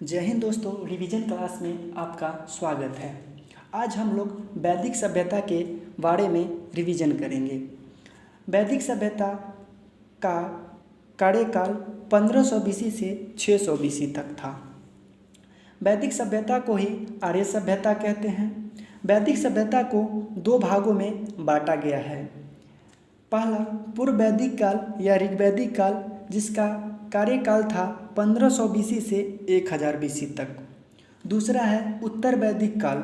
जय हिंद दोस्तों, revision class में आपका स्वागत है। आज हम लोग वैदिक सभ्यता के बारे में रिवीजन करेंगे। वैदिक सभ्यता का कार्यकाल 1500 BC से 600 BC तक था। वैदिक सभ्यता को ही आर्य सभ्यता कहते हैं। वैदिक सभ्यता को दो भागों में बांटा गया है। पहला पूर्व वैदिक काल या ऋग्वैदिक काल, जिसका कार्यकाल था 1500 BC से 1000 BC तक। दूसरा है उत्तर वैदिक काल,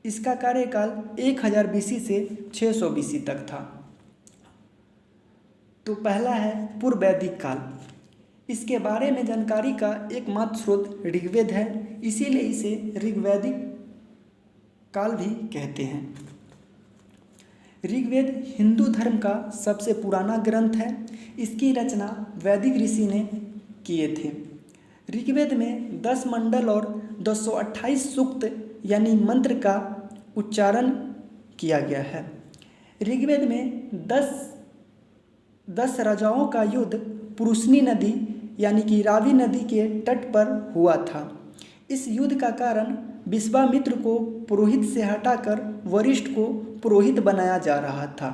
इसका कार्यकाल 1000 BC से 600 BC तक था। तो पहला है पूर्व वैदिक काल। इसके बारे में जानकारी का एकमात्र स्रोत ऋग्वेद है, इसीलिए इसे ऋग्वैदिक काल भी कहते हैं। ऋग्वेद हिंदू धर्म का सबसे पुराना ग्रंथ है। इसकी रचना वैदिक ऋषि ने किए थे। ऋग्वेद में 10 मंडल और 228 सूक्त यानी मंत्र का उच्चारण किया गया है। ऋग्वेद में 10 राजाओं का युद्ध पुरुषनी नदी यानी कि रावी नदी के तट पर हुआ था। इस युद्ध का कारण विश्वामित्र को पुरोहित से हटाकर वरिष्ठ को पुरोहित बनाया जा रहा था।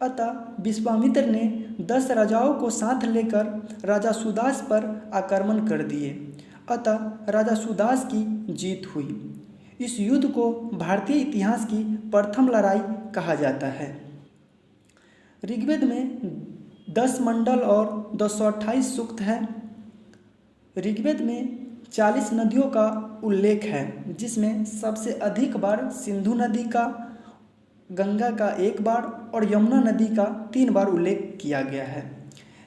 अतः विश्वामित्र ने 10 राजाओं को साथ लेकर राजा सुदास पर आक्रमण कर दिए। अतः राजा सुदास की जीत हुई। इस युद्ध को भारतीय इतिहास की प्रथम लड़ाई कहा जाता है। ऋग्वेद में 10 मंडल और 228 सूक्त है। ऋग्वेद में 40 नदियों का उल्लेख है, जिसमें सबसे अधिक बार सिंधु नदी का, गंगा का 1 बार और यमुना नदी का 3 बार उल्लेख किया गया है।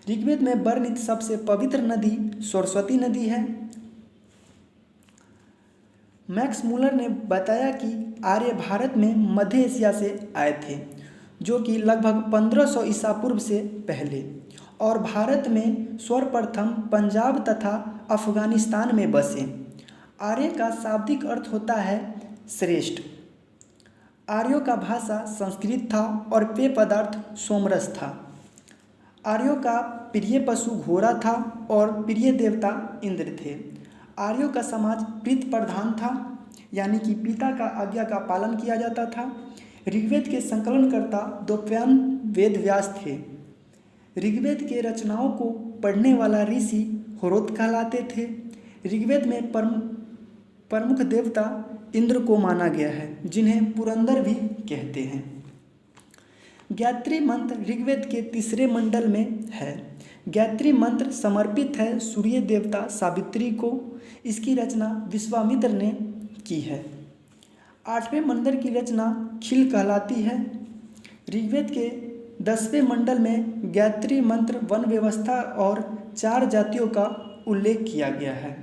ऋग्वेद में वर्णित सबसे पवित्र नदी सरस्वती नदी है। मैक्स मूलर ने बताया कि आर्य भारत में मध्य एशिया से आए थे, जो कि लगभग 1500 ईसा पूर्व से पहले, और भारत में सर्वप्रथम पंजाब तथा अफगानिस्तान में बसे। आर्य का शाब्दिक अर्थ होता है श्रेष्ठ। आर्यों का भाषा संस्कृत था और पेय पदार्थ सोमरस था। आर्यों का प्रिय पशु घोड़ा था और प्रिय देवता इंद्र थे। आर्यों का समाज प्रीत प्रधान था, यानी कि पिता का आज्ञा का पालन किया जाता था। ऋग्वेद के संकलनकर्ता द्वैपायन वेद व्यास थे। ऋग्वेद के रचनाओं को पढ़ने वाला ऋषि होरोत कहलाते थे। ऋग्वेद में प्रमुख देवता इंद्र को माना गया है, जिन्हें पुरंदर भी कहते हैं। गायत्री मंत्र ऋग्वेद के 3 मंडल में है। गायत्री मंत्र समर्पित है सूर्य देवता सावित्री को। इसकी रचना विश्वामित्र ने की है। 8वें मंडल की रचना खिल कहलाती है। ऋग्वेद के 10वें मंडल में गायत्री मंत्र, वन व्यवस्था और 4 जातियों का उल्लेख किया गया है।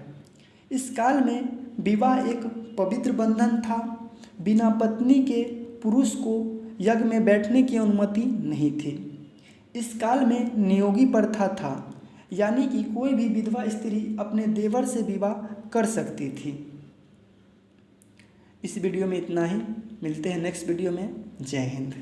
इस काल में विवाह एक पवित्र बंधन था। बिना पत्नी के पुरुष को यज्ञ में बैठने की अनुमति नहीं थी। इस काल में नियोगी प्रथा था, यानी कि कोई भी विधवा स्त्री अपने देवर से विवाह कर सकती थी। इस वीडियो में इतना ही। मिलते हैं नेक्स्ट वीडियो में। जय हिंद।